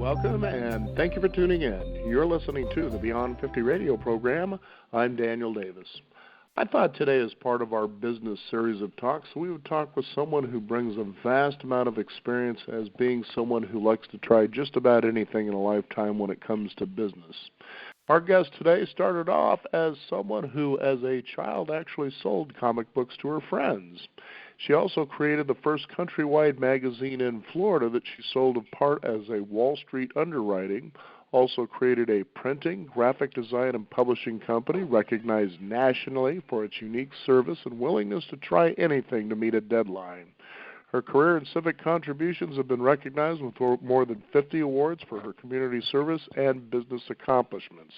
Welcome, and thank you for tuning in. You're listening to the Beyond 50 radio program. I'm Daniel Davis. I thought today, as part of our business series of talks, we would talk with someone who brings a vast amount of experience as being someone who likes to try just about anything in a lifetime when it comes to business. Our guest today started off as someone who, as a child, actually sold comic books to her friends. She also created the first countrywide magazine in Florida that she sold in part as a Wall Street underwriting, also created a printing, graphic design, and publishing company recognized nationally for its unique service and willingness to try anything to meet a deadline. Her career and civic contributions have been recognized with more than 50 awards for her community service and business accomplishments.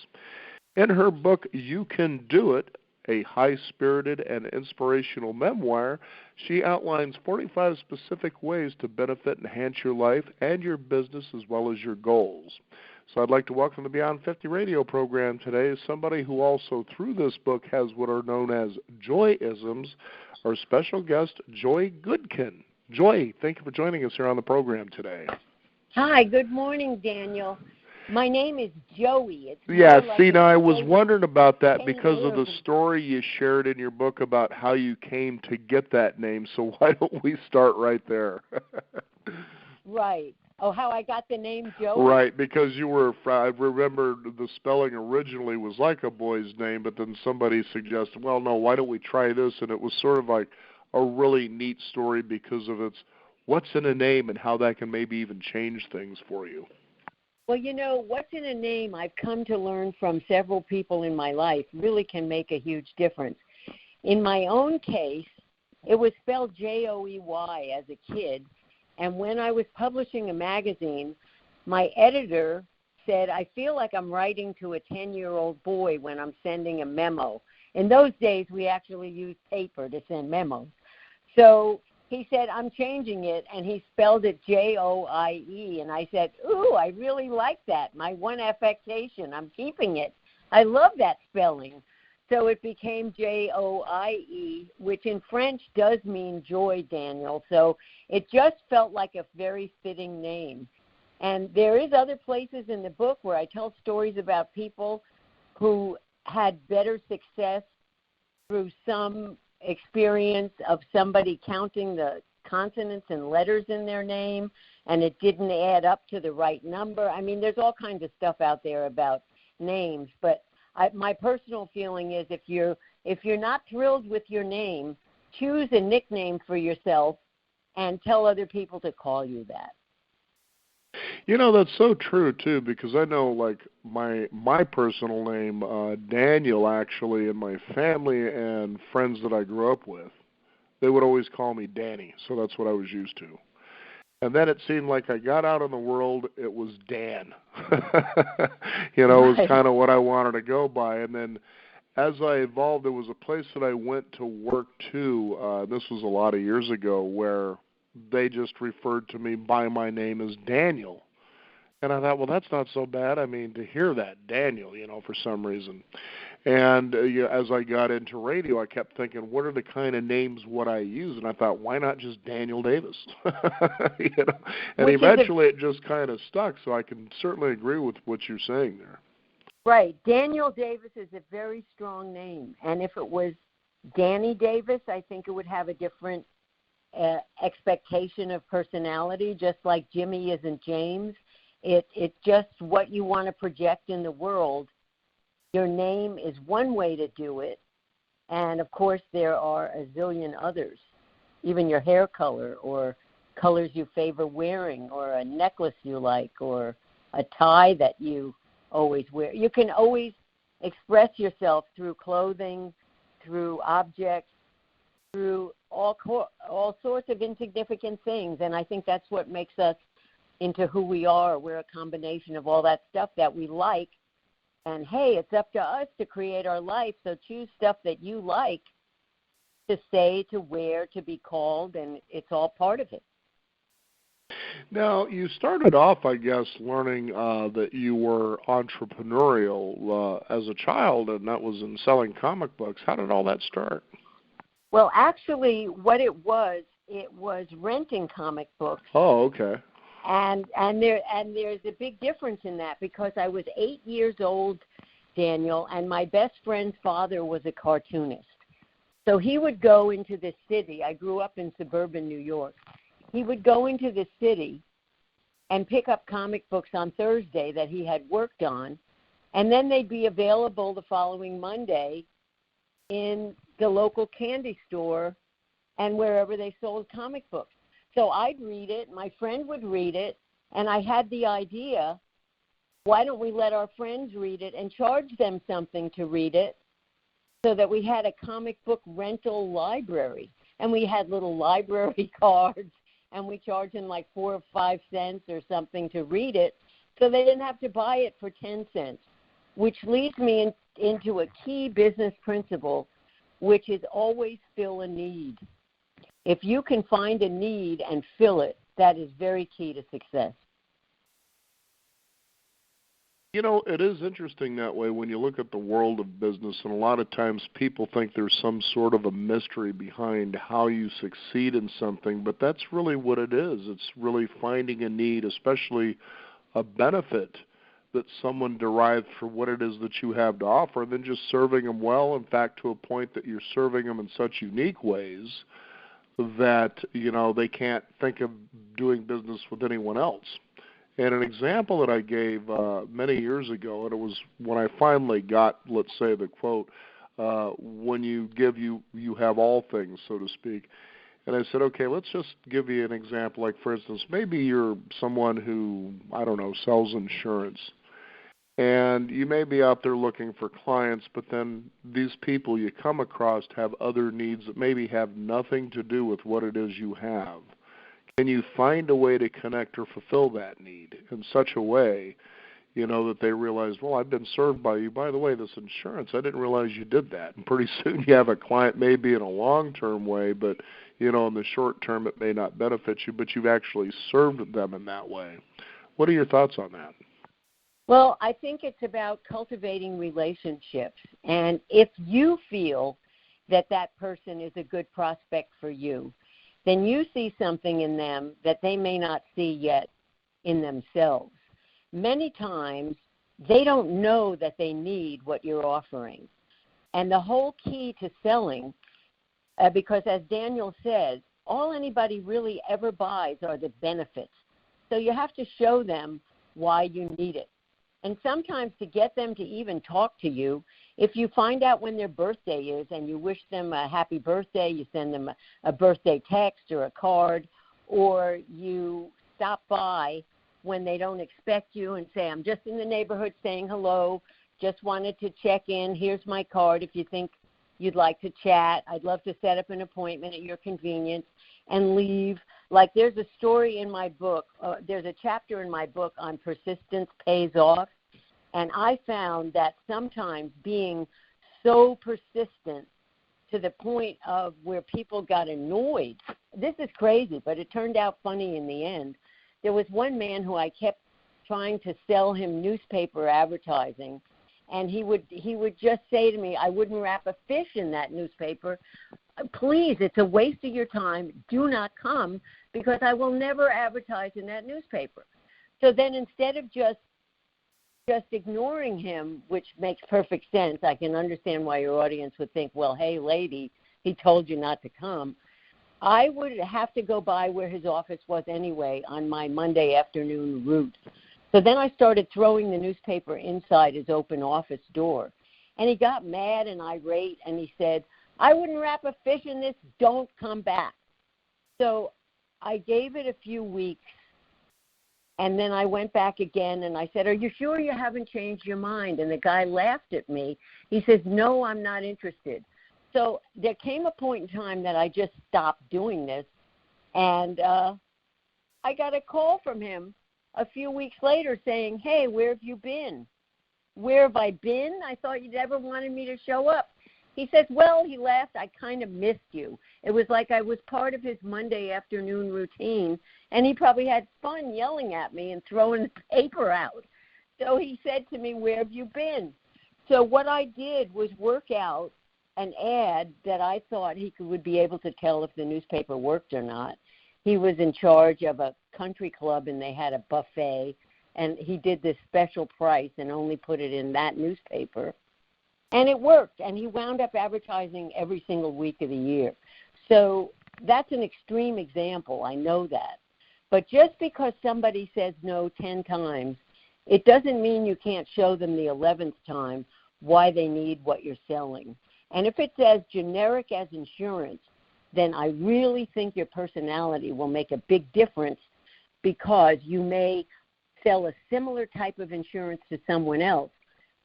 In her book, You Can Do It, a high-spirited and inspirational memoir, she outlines 45 specific ways to benefit and enhance your life and your business as well as your goals. So I'd like to welcome the Beyond 50 radio program today as somebody who also, through this book, has what are known as Journeyisms, our special guest, Joy Goodkin. Joy, thank you for joining us here on the program today. Hi, good morning, Daniel. My name is Joey. Now I was wondering about that because of the story you shared in your book about how you came to get that name, so why don't we start right there? Right. Oh, how I got the name Joey? Right, because I remember the spelling originally was like a boy's name, but then somebody suggested, well, no, why don't we try this? And it was sort of like a really neat story because of its what's in a name and how that can maybe even change things for you. Well, you know, what's in a name I've come to learn from several people in my life really can make a huge difference. In my own case, it was spelled Joey as a kid, and when I was publishing a magazine, my editor said, I feel like I'm writing to a 10-year-old boy when I'm sending a memo. In those days, we actually used paper to send memos. So he said, I'm changing it, and he spelled it Joie, and I said, ooh, I really like that. My one affectation, I'm keeping it. I love that spelling. So it became Joie, which in French does mean joy, Daniel. So it just felt like a very fitting name. And there is other places in the book where I tell stories about people who had better success through some experience of somebody counting the consonants and letters in their name, and it didn't add up to the right number. I mean, there's all kinds of stuff out there about names, but my personal feeling is if you're not thrilled with your name, choose a nickname for yourself and tell other people to call you that. You know, that's so true, too, because I know, like, my personal name, Daniel, actually, and my family and friends that I grew up with, they would always call me Danny, so that's what I was used to. And then it seemed like I got out in the world, it was Dan. It was kind of what I wanted to go by. And then as I evolved, there was a place that I went to work to, this was a lot of years ago, where they just referred to me by my name as Daniel. And I thought, well, that's not so bad. I mean, to hear that, Daniel, for some reason. And as I got into radio, I kept thinking, what are the kind of names would I use? And I thought, why not just Daniel Davis? And eventually it just kind of stuck. So I can certainly agree with what you're saying there. Right. Daniel Davis is a very strong name. And if it was Danny Davis, I think it would have a different expectation of personality, just like Jimmy isn't James. It's just what you want to project in the world. Your name is one way to do it, and of course there are a zillion others, even your hair color or colors you favor wearing or a necklace you like or a tie that you always wear. You can always express yourself through clothing, through objects, through all sorts of insignificant things, and I think that's what makes us into who we are. We're a combination of all that stuff that we like, and hey, it's up to us to create our life, so choose stuff that you like to say, to wear, to be called, and it's all part of it. Now, you started off, I guess, learning that you were entrepreneurial as a child, and that was in selling comic books. How did all that start? Well, actually, what it was renting comic books. Oh, okay. there's a big difference in that, because I was 8 years old, Daniel, and my best friend's father was a cartoonist. So he would go into the city. I grew up in suburban New York. He would go into the city and pick up comic books on Thursday that he had worked on, and then they'd be available the following Monday in the local candy store and wherever they sold comic books. So I'd read it, my friend would read it, and I had the idea, why don't we let our friends read it and charge them something to read it, so that we had a comic book rental library. And we had little library cards, and we charged them like 4 or 5 cents or something to read it, so they didn't have to buy it for 10 cents, which leads me into a key business principle, which is always fill a need. If you can find a need and fill it, that is very key to success. You know, it is interesting that way when you look at the world of business, and a lot of times people think there's some sort of a mystery behind how you succeed in something, but that's really what it is. It's really finding a need, especially a benefit that someone derives for what it is that you have to offer, and then just serving them well, in fact, to a point that you're serving them in such unique ways that, you know, they can't think of doing business with anyone else. And an example that I gave many years ago, and it was when I finally got, let's say, the quote, when you give, you have all things, so to speak. And I said, okay, let's just give you an example. Like, for instance, maybe you're someone who, I don't know, sells insurance. And you may be out there looking for clients, but then these people you come across have other needs that maybe have nothing to do with what it is you have. Can you find a way to connect or fulfill that need in such a way, you know, that they realize, well, I've been served by you. By the way, this insurance, I didn't realize you did that. And pretty soon you have a client, maybe in a long-term way, but, you know, in the short term it may not benefit you, but you've actually served them in that way. What are your thoughts on that? Well, I think it's about cultivating relationships. And if you feel that that person is a good prospect for you, then you see something in them that they may not see yet in themselves. Many times, they don't know that they need what you're offering. And the whole key to selling, because as Daniel says, all anybody really ever buys are the benefits. So you have to show them why you need it. And sometimes to get them to even talk to you, if you find out when their birthday is and you wish them a happy birthday, you send them a birthday text or a card, or you stop by when they don't expect you and say, I'm just in the neighborhood saying hello, just wanted to check in, here's my card if you think you'd like to chat. I'd love to set up an appointment at your convenience, and leave. Like there's a story in my book, there's a chapter in my book on persistence pays off. And I found that sometimes being so persistent to the point of where people got annoyed, this is crazy, but it turned out funny in the end. There was one man who I kept trying to sell him newspaper advertising, and he would just say to me, I wouldn't wrap a fish in that newspaper. Please, it's a waste of your time. Do not come, because I will never advertise in that newspaper. So then instead of just ignoring him, which makes perfect sense. I can understand why your audience would think, well, hey, lady, he told you not to come. I would have to go by where his office was anyway on my Monday afternoon route. So then I started throwing the newspaper inside his open office door. And he got mad and irate, and he said, I wouldn't wrap a fish in this. Don't come back. So I gave it a few weeks. And then I went back again, and I said, are you sure you haven't changed your mind? And the guy laughed at me. He says, no, I'm not interested. So there came a point in time that I just stopped doing this, and I got a call from him a few weeks later saying, hey, where have you been? Where have I been? I thought you'd ever wanted me to show up. He says, well, he laughed, I kind of missed you. It was like I was part of his Monday afternoon routine, and he probably had fun yelling at me and throwing the paper out. So he said to me, where have you been? So what I did was work out an ad that I thought he would be able to tell if the newspaper worked or not. he was in charge of a country club and they had a buffet, and he did this special price and only put it in that newspaper. And it worked, and he wound up advertising every single week of the year. So that's an extreme example, I know that. But just because somebody says no 10 times, it doesn't mean you can't show them the 11th time why they need what you're selling. And if it's as generic as insurance, then I really think your personality will make a big difference, because you may sell a similar type of insurance to someone else,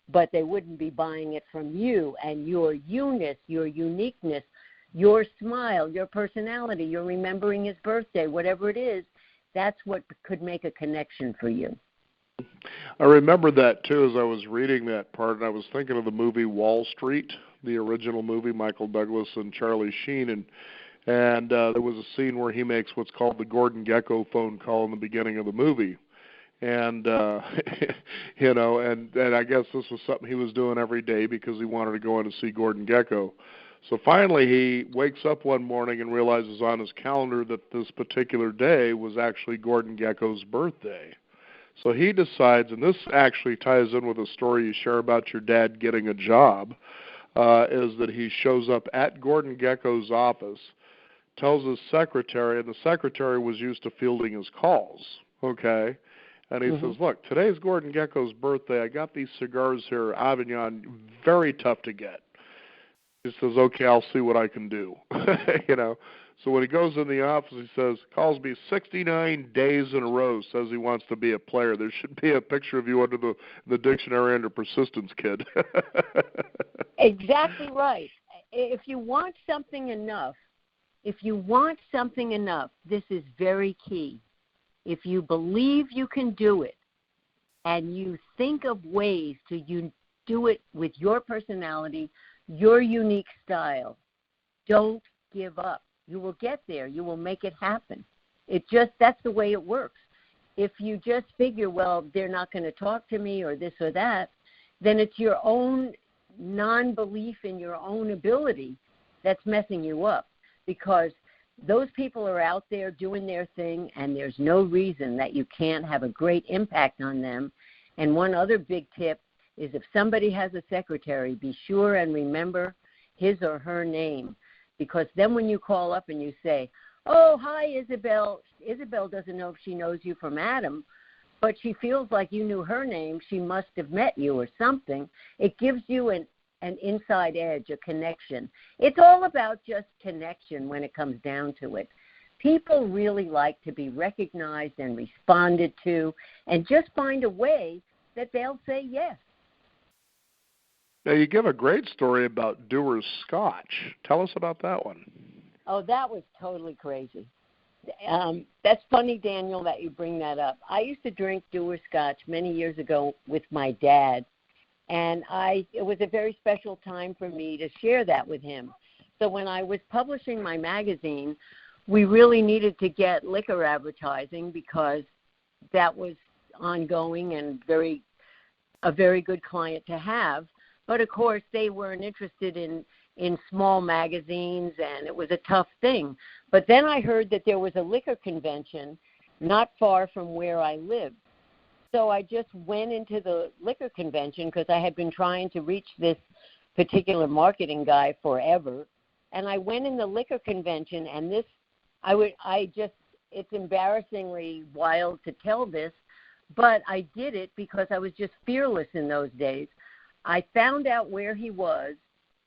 but they wouldn't be buying it from you. And your you-ness, your uniqueness, your smile, your personality, your remembering his birthday, whatever it is, that's what could make a connection for you. I remember that, too, as I was reading that part, and I was thinking of the movie Wall Street, the original movie, Michael Douglas and Charlie Sheen, and there was a scene where he makes what's called the Gordon Gekko phone call in the beginning of the movie. And, you know, and I guess this was something he was doing every day because he wanted to go in and see Gordon Gekko. So finally he wakes up one morning and realizes on his calendar that this particular day was actually Gordon Gekko's birthday. So he decides, and this actually ties in with a story you share about your dad getting a job, is that he shows up at Gordon Gekko's office, tells his secretary, and the secretary was used to fielding his calls, okay? And he says, look, today's Gordon Gekko's birthday. I got these cigars here, Avignon, very tough to get. He says, okay, I'll see what I can do, you know. So when he goes in the office, he says, calls me 69 days in a row, says he wants to be a player. There should be a picture of you under the dictionary under persistence, kid. Exactly right. If you want something enough, this is very key. If you believe you can do it and you think of ways to do it with your personality, your unique style, don't give up. You will get there. You will make it happen. That's the way it works. If you just figure, well, they're not going to talk to me or this or that, then it's your own non-belief in your own ability that's messing you up, because those people are out there doing their thing, and there's no reason that you can't have a great impact on them. And one other big tip is, if somebody has a secretary, be sure and remember his or her name, because then when you call up and you say, oh, hi, Isabel doesn't know if she knows you from Adam, but she feels like you knew her name. She must have met you or something. It gives you an inside edge, a connection. It's all about just connection when it comes down to it. People really like to be recognized and responded to, and just find a way that they'll say yes. Now, you give a great story about Dewar's Scotch. Tell us about that one. Oh, that was totally crazy. That's funny, Daniel, that you bring that up. I used to drink Dewar's Scotch many years ago with my dad, and it was a very special time for me to share that with him. So when I was publishing my magazine, we really needed to get liquor advertising, because that was ongoing and a very good client to have. But, of course, they weren't interested in small magazines, and it was a tough thing. But then I heard that there was a liquor convention not far from where I lived. So I just went into the liquor convention, because I had been trying to reach this particular marketing guy forever. And I went in the liquor convention, and it's embarrassingly wild to tell this, but I did it because I was just fearless in those days. I found out where he was.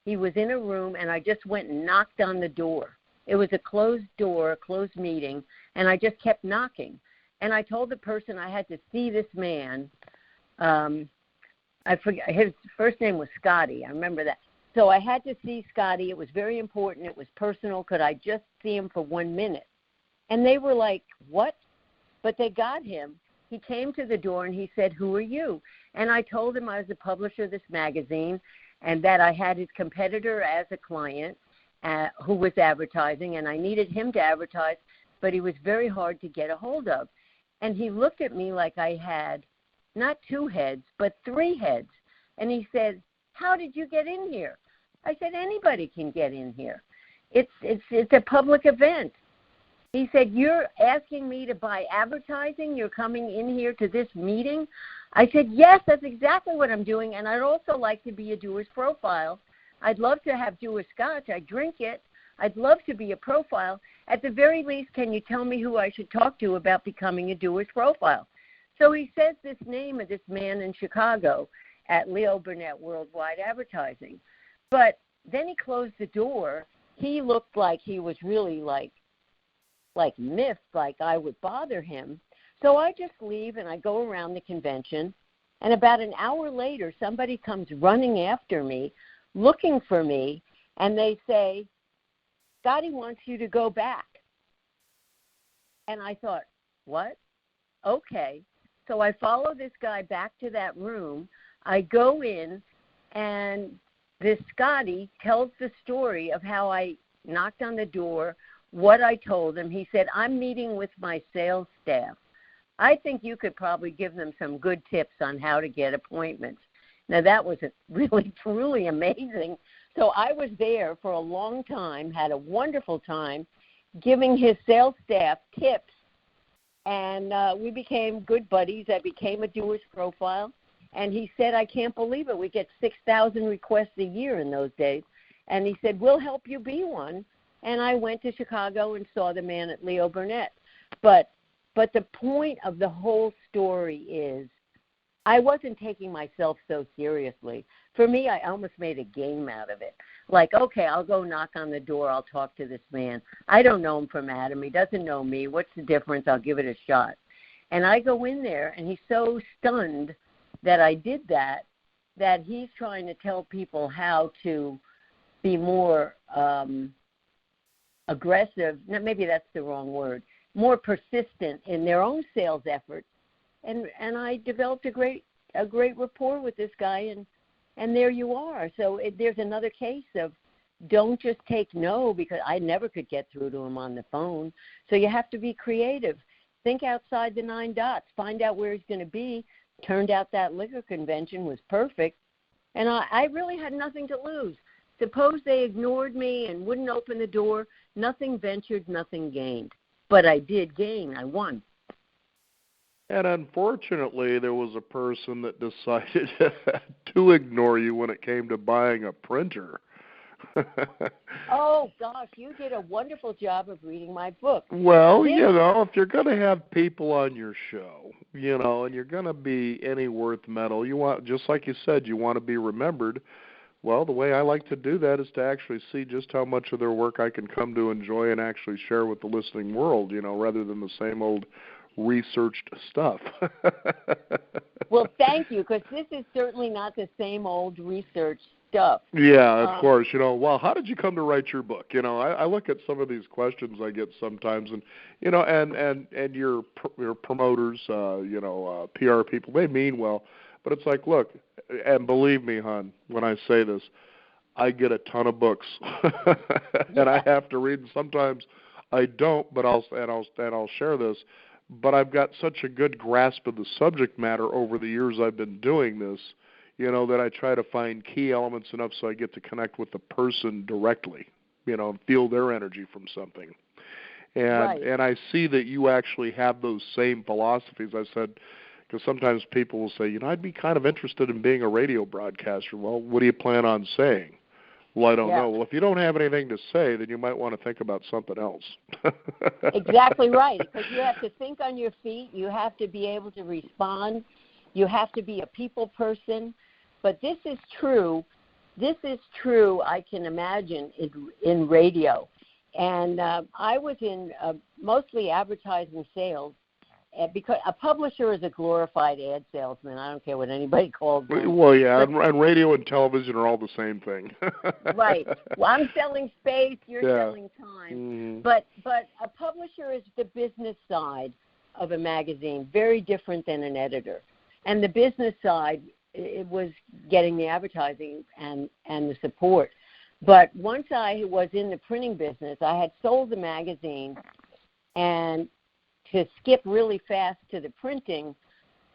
He was in a room, and I just went and knocked on the door. It was a closed door, a closed meeting, and I just kept knocking. And I told the person I had to see this man. I forget, his first name was Scotty. I remember that. So I had to see Scotty. It was very important. It was personal. Could I just see him for 1 minute? And they were like, what? But they got him. He came to the door, and he said, who are you? And I told him I was the publisher of this magazine, and that I had his competitor as a client who was advertising, and I needed him to advertise, but he was very hard to get a hold of. And he looked at me like I had not 2 heads, but 3 heads. And he said, how did you get in here? I said, anybody can get in here. It's a public event. He said, "You're asking me to buy advertising? You're coming in here to this meeting?" I said, "Yes, that's exactly what I'm doing, and I'd also like to be a doer's profile. I'd love to have doer scotch. I drink it. I'd love to be a profile. At the very least, can you tell me who I should talk to about becoming a doer's profile?" So he says this name of this man in Chicago at Leo Burnett Worldwide Advertising. But then he closed the door. He looked like he was really like miffed, like I would bother him. So I just leave and I go around the convention, and about an hour later, somebody comes running after me, looking for me, and they say, "Scotty wants you to go back." And I thought, what? Okay. So I follow this guy back to that room. I go in, and this Scotty tells the story of how I knocked on the door, what I told him. He said, "I'm meeting with my sales staff. I think you could probably give them some good tips on how to get appointments." Now, that was really, truly amazing. So I was there for a long time, had a wonderful time giving his sales staff tips, and we became good buddies. I became a doer's profile, and he said, "I can't believe it. We get 6,000 requests a year in those days." And he said, "We'll help you be one." And I went to Chicago and saw the man at Leo Burnett. But the point of the whole story is I wasn't taking myself so seriously. For me, I almost made a game out of it. Like, okay, I'll go knock on the door. I'll talk to this man. I don't know him from Adam. He doesn't know me. What's the difference? I'll give it a shot. And I go in there, and he's so stunned that I did that he's trying to tell people how to be more aggressive, maybe that's the wrong word, more persistent in their own sales efforts. And I developed a great rapport with this guy, and there you are. So there's another case of don't just take no, because I never could get through to him on the phone. So you have to be creative. Think outside the 9 dots. Find out where he's going to be. Turned out that liquor convention was perfect, and I really had nothing to lose. Suppose they ignored me and wouldn't open the door. Nothing ventured, nothing gained. But I did gain. I won. And unfortunately, there was a person that decided to ignore you when it came to buying a printer. Oh, gosh, you did a wonderful job of reading my book. Well, if you're going to have people on your show, and you're going to be any worth metal, you want, just like you said, you want to be remembered. Well, the way I like to do that is to actually see just how much of their work I can come to enjoy and actually share with the listening world, rather than the same old researched stuff. Well, thank you, because this is certainly not the same old research stuff. Yeah, of course. Well, how did you come to write your book? I look at some of these questions I get sometimes, and and your promoters, PR people, they mean well, but it's like, look, and believe me, hon, when I say this, I get a ton of books, and I have to read. And sometimes I don't, but I'll share this. But I've got such a good grasp of the subject matter over the years I've been doing this, that I try to find key elements enough so I get to connect with the person directly, and feel their energy from something. And I see that you actually have those same philosophies. I said, because sometimes people will say, I'd be kind of interested in being a radio broadcaster. Well, what do you plan on saying? Well, I don't know. Well, if you don't have anything to say, then you might want to think about something else. Exactly right, because you have to think on your feet. You have to be able to respond. You have to be a people person. But this is true. This is true, I can imagine, in radio. And I was in mostly advertising sales, because a publisher is a glorified ad salesman. I don't care what anybody calls them. Well, yeah, and radio and television are all the same thing. Right. Well, I'm selling space, you're selling time. Mm-hmm. But a publisher is the business side of a magazine, very different than an editor. And the business side, it was getting the advertising and the support. But once I was in the printing business, I had sold the magazine, and to skip really fast to the printing,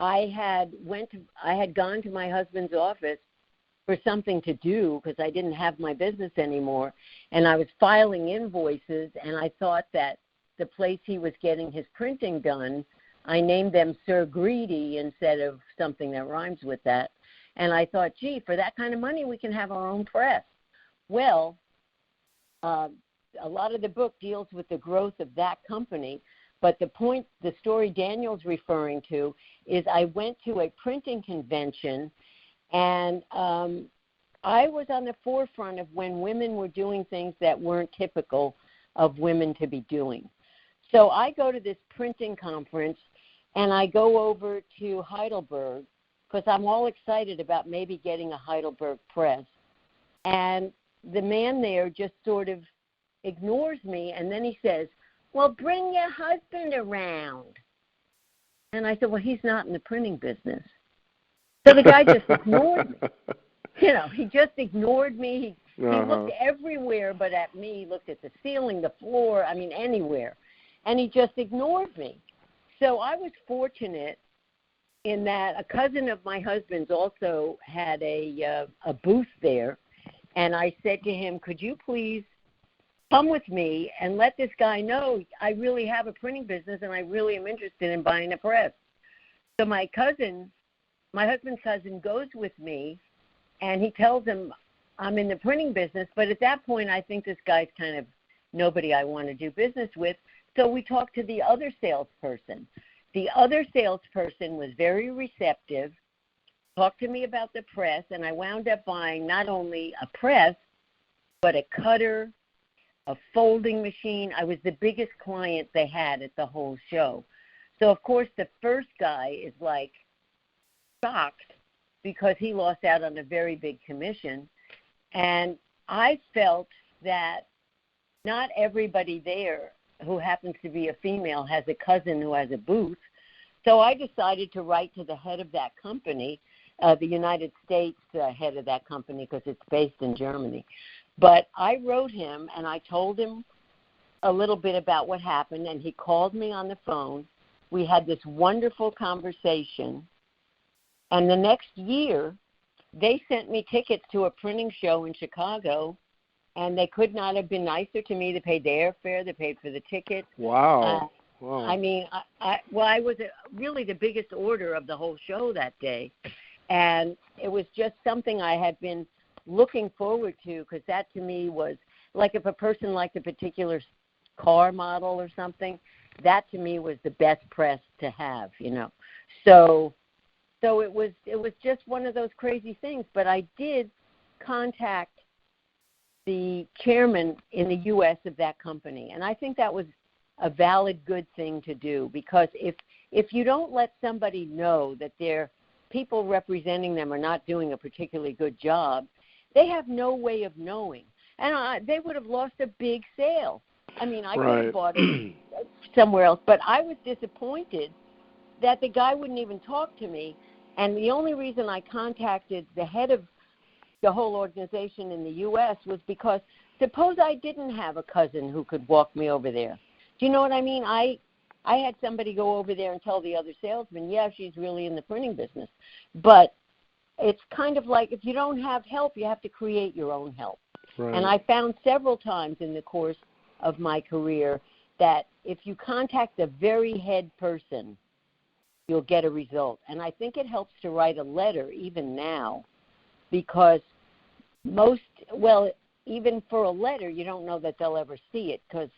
I had gone to my husband's office for something to do because I didn't have my business anymore, and I was filing invoices, and I thought that the place he was getting his printing done, I named them Sir Greedy instead of something that rhymes with that. And I thought, gee, for that kind of money, we can have our own press. Well, a lot of the book deals with the growth of that company. But the story Daniel's referring to is I went to a printing convention, and I was on the forefront of when women were doing things that weren't typical of women to be doing. So I go to this printing conference, and I go over to Heidelberg because I'm all excited about maybe getting a Heidelberg press. And the man there just sort of ignores me, and then he says, well, bring your husband around. And I said, well, he's not in the printing business. So the guy just ignored me. He just ignored me. He looked everywhere but at me. He looked at the ceiling, the floor, anywhere. And he just ignored me. So I was fortunate in that a cousin of my husband's also had a booth there. And I said to him, could you please come with me and let this guy know I really have a printing business and I really am interested in buying a press. So my husband's cousin goes with me, and he tells him I'm in the printing business, but at that point I think this guy's kind of nobody I want to do business with. So we talked to the other salesperson. The other salesperson was very receptive, talked to me about the press, and I wound up buying not only a press, but a cutter, a folding machine. I was the biggest client they had at the whole show. So, of course, the first guy is like shocked because he lost out on a very big commission. And I felt that not everybody there who happens to be a female has a cousin who has a booth. So I decided to write to the head of that company, the United States head of that company, because it's based in Germany. But I wrote him, and I told him a little bit about what happened, and he called me on the phone. We had this wonderful conversation, and the next year, they sent me tickets to a printing show in Chicago, and they could not have been nicer to me. They paid the airfare. They paid for the tickets. Wow. I was really the biggest order of the whole show that day, and it was just something I had been looking forward to, because that to me was like if a person liked a particular car model or something, that to me was the best press to have, So it was just one of those crazy things. But I did contact the chairman in the U.S. of that company, and I think that was a valid, good thing to do, because if you don't let somebody know that their people representing them are not doing a particularly good job, they have no way of knowing. And they would have lost a big sale. I could have bought it somewhere else, but I was disappointed that the guy wouldn't even talk to me. And the only reason I contacted the head of the whole organization in the U.S. was because suppose I didn't have a cousin who could walk me over there. Do you know what I mean? I had somebody go over there and tell the other salesman, yeah, she's really in the printing business. But it's kind of like if you don't have help, you have to create your own help. Right. And I found several times in the course of my career that if you contact the very head person, you'll get a result. And I think it helps to write a letter even now, because even for a letter, you don't know that they'll ever see it, because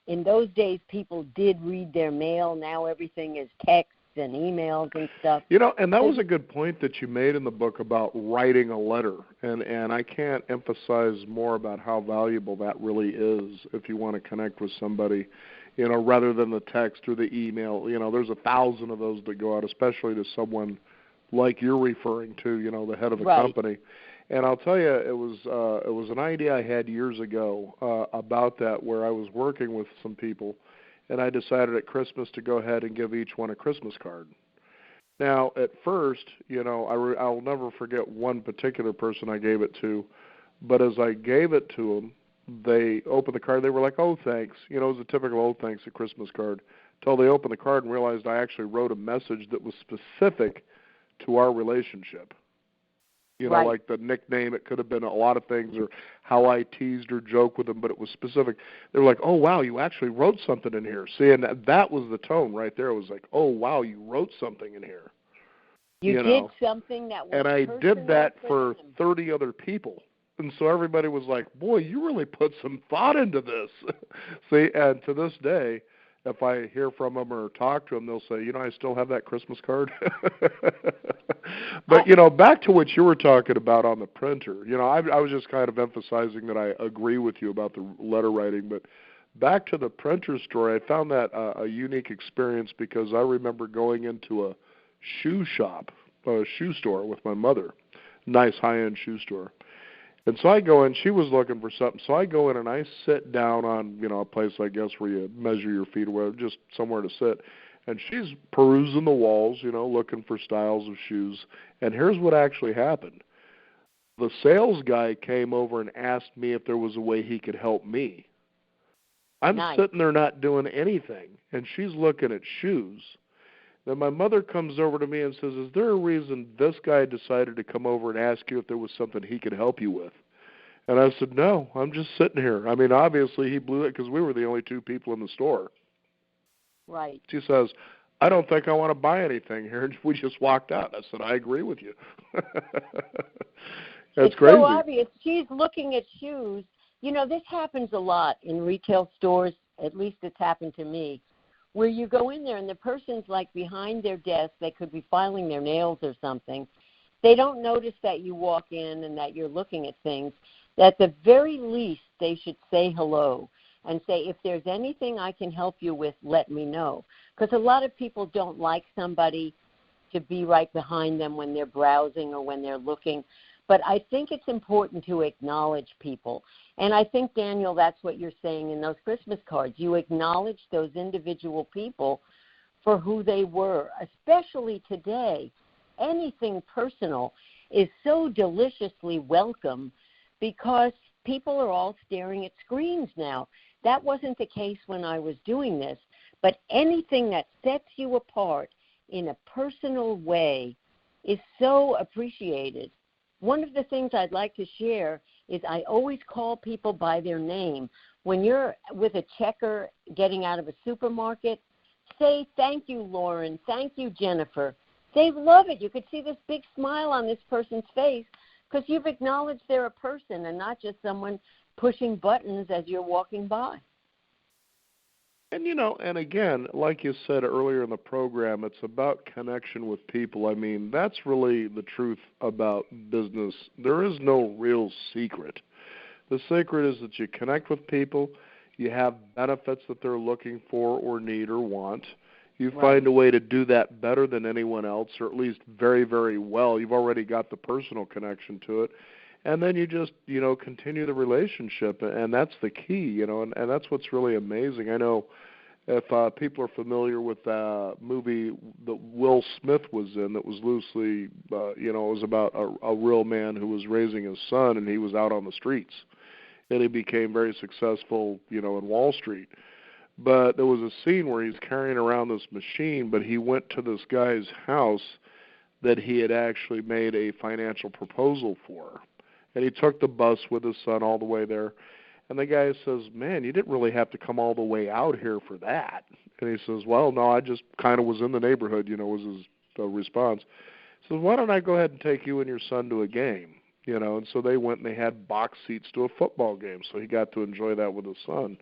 in those days, people did read their mail. Now everything is text and emails and stuff. And that was a good point that you made in the book about writing a letter. And I can't emphasize more about how valuable that really is if you want to connect with somebody, rather than the text or the email. There's 1,000 of those that go out, especially to someone like you're referring to, the head of a company. And I'll tell you, it was an idea I had years ago about that, where I was working with some people, and I decided at Christmas to go ahead and give each one a Christmas card. Now, at first, I'll never forget one particular person I gave it to, but as I gave it to them, they opened the card. They were like, oh, thanks. It was a typical, oh, thanks, a Christmas card, until they opened the card and realized I actually wrote a message that was specific to our relationship. You know, Right. like the nickname, it could have been a lot of things, or how I teased or joked with them, but it was specific. They were like, oh, wow, you actually wrote something in here. See, and that was the tone right there. It was like, oh, wow, you wrote something in here. You You did know, something that was and I did personal that for them. 30 other people. And so everybody was like, boy, you really put some thought into this. See, and to this day, if I hear from them or talk to them, they'll say, you know, I still have that Christmas card. But, you know, back to what you were talking about on the printer, you know, I was just kind of emphasizing that I agree with you about the letter writing. But back to the printer story, I found that a unique experience because I remember going into a shoe shop, a shoe store with my mother, nice high-end shoe store. And so I go in, she was looking for something, so I go in and I sit down on, you know, a place, I guess, where you measure your feet or whatever, just somewhere to sit. And she's perusing the walls, you know, looking for styles of shoes. And here's what actually happened. The sales guy came over and asked me if there was a way he could help me. I'm Nice. sitting there not doing anything, and she's looking at shoes. Then my mother comes over to me and says, is there a reason this guy decided to come over and ask you if there was something he could help you with? And I said, no, I'm just sitting here. I mean, obviously he blew it because we were the only two people in the store. Right. She says, I don't think I want to buy anything here. And we just walked out. I said, I agree with you. That's It's crazy. so obvious. She's looking at shoes. You know, this happens a lot in retail stores. At least it's happened to me, where you go in there and the person's like behind their desk. They could be filing their nails or something. They don't notice that you walk in and that you're looking at things. At the very least, they should say hello and say, if there's anything I can help you with, let me know. Because a lot of people don't like somebody to be right behind them when they're browsing or when they're looking. But I think it's important to acknowledge people. And I think, Daniel, that's what you're saying in those Christmas cards. You acknowledge those individual people for who they were, especially today. Anything personal is so deliciously welcome because people are all staring at screens now. That wasn't the case when I was doing this. But anything that sets you apart in a personal way is so appreciated. One of the things I'd like to share is I always call people by their name. When you're with a checker getting out of a supermarket, say, thank you, Lauren, thank you, Jennifer. They love it. You could see this big smile on this person's face because you've acknowledged they're a person and not just someone pushing buttons as you're walking by. And, you know, and again, like you said earlier in the program, it's about connection with people. I mean, that's really the truth about business. There is no real secret. The secret is that you connect with people, you have benefits that they're looking for or need or want. You find a way to do that better than anyone else, or at least very, very well. You've already got the personal connection to it. And then you just, you know, continue the relationship, and that's the key, you know, and that's what's really amazing. I know if people are familiar with the movie that Will Smith was in that was loosely, you know, it was about a real man who was raising his son, and he was out on the streets. And he became very successful, you know, in Wall Street. But there was a scene where he's carrying around this machine, but he went to this guy's house that he had actually made a financial proposal for. And he took the bus with his son all the way there. And the guy says, man, you didn't really have to come all the way out here for that. And he says, well, no, I just kind of was in the neighborhood, you know, was his response. He says, why don't I go ahead and take you and your son to a game? You know, and so they went and they had box seats to a football game, so he got to enjoy that with his son.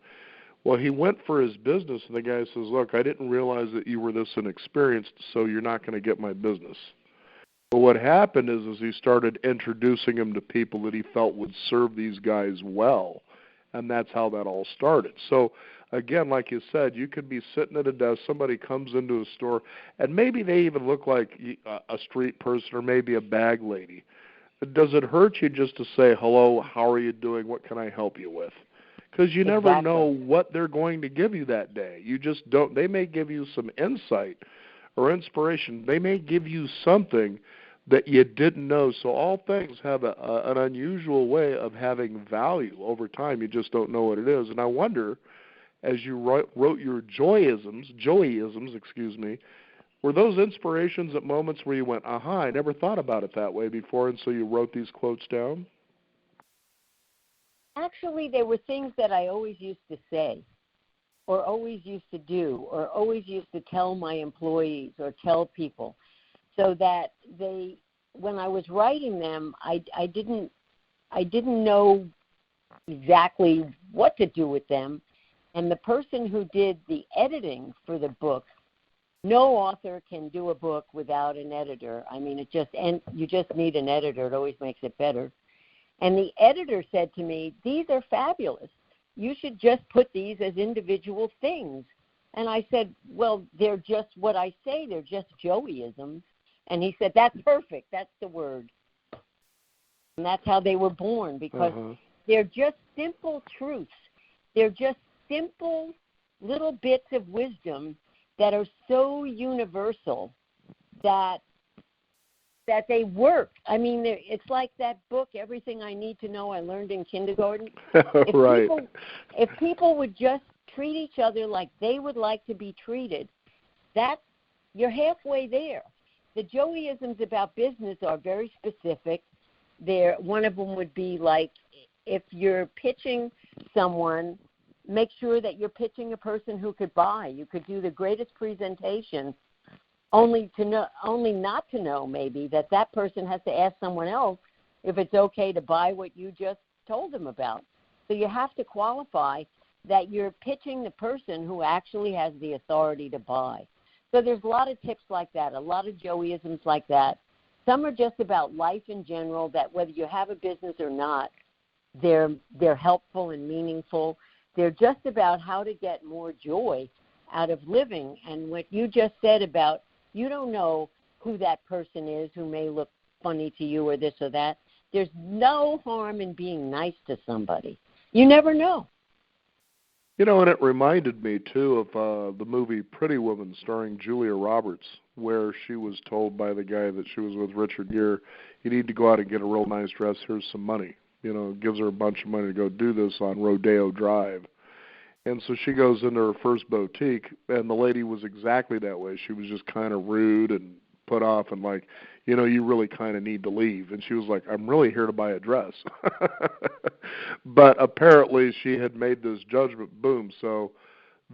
Well, he went for his business, and the guy says, look, I didn't realize that you were this inexperienced, so you're not going to get my business. But what happened is he started introducing him to people that he felt would serve these guys well, and that's how that all started. So, again, like you said, you could be sitting at a desk, somebody comes into a store, and maybe they even look like a street person or maybe a bag lady. Does it hurt you just to say, hello, how are you doing, what can I help you with? Because you never know what they're going to give you that day. You just don't. They may give you some insight or inspiration. They may give you something that you didn't know. So all things have an unusual way of having value over time. You just don't know what it is. And I wonder, as you wrote your Joeyisms, Were those inspirations at moments where you went, aha, I never thought about it that way before, and so you wrote these quotes down? Actually, there were things that I always used to say or always used to do or always used to tell my employees or tell people, so that they, when I was writing them, I didn't know exactly what to do with them. And the person who did the editing for the book, no author can do a book without an editor. I mean, you just need an editor. It always makes it better. And the editor said to me, these are fabulous. You should just put these as individual things. And I said, well, they're just what I say. They're just Joeyisms. And he said, that's perfect. That's the word. And that's how they were born, because they're just simple truths. They're just simple little bits of wisdom that are so universal that they work. I mean, it's like that book, Everything I Need to Know I Learned in Kindergarten. Right. If people would just treat each other like they would like to be treated, you're halfway there. The Joeyisms about business are very specific. One of them would be like, if you're pitching someone, make sure that you're pitching a person who could buy. You could do the greatest presentation, only not to know maybe that person has to ask someone else if it's okay to buy what you just told them about. So you have to qualify that you're pitching the person who actually has the authority to buy. So there's a lot of tips like that, a lot of Joeyisms like that. Some are just about life in general, that whether you have a business or not, they're helpful and meaningful. They're just about how to get more joy out of living. And what you just said about, you don't know who that person is who may look funny to you or this or that. There's no harm in being nice to somebody. You never know. You know, and it reminded me, too, of the movie Pretty Woman starring Julia Roberts, where she was told by the guy that she was with, Richard Gere, you need to go out and get a real nice dress. Here's some money. You know, gives her a bunch of money to go do this on Rodeo Drive. And so she goes into her first boutique, and the lady was exactly that way. She was just kind of rude and put off and like, you know, you really kind of need to leave. And she was like, I'm really here to buy a dress. But apparently she had made this judgment, boom. So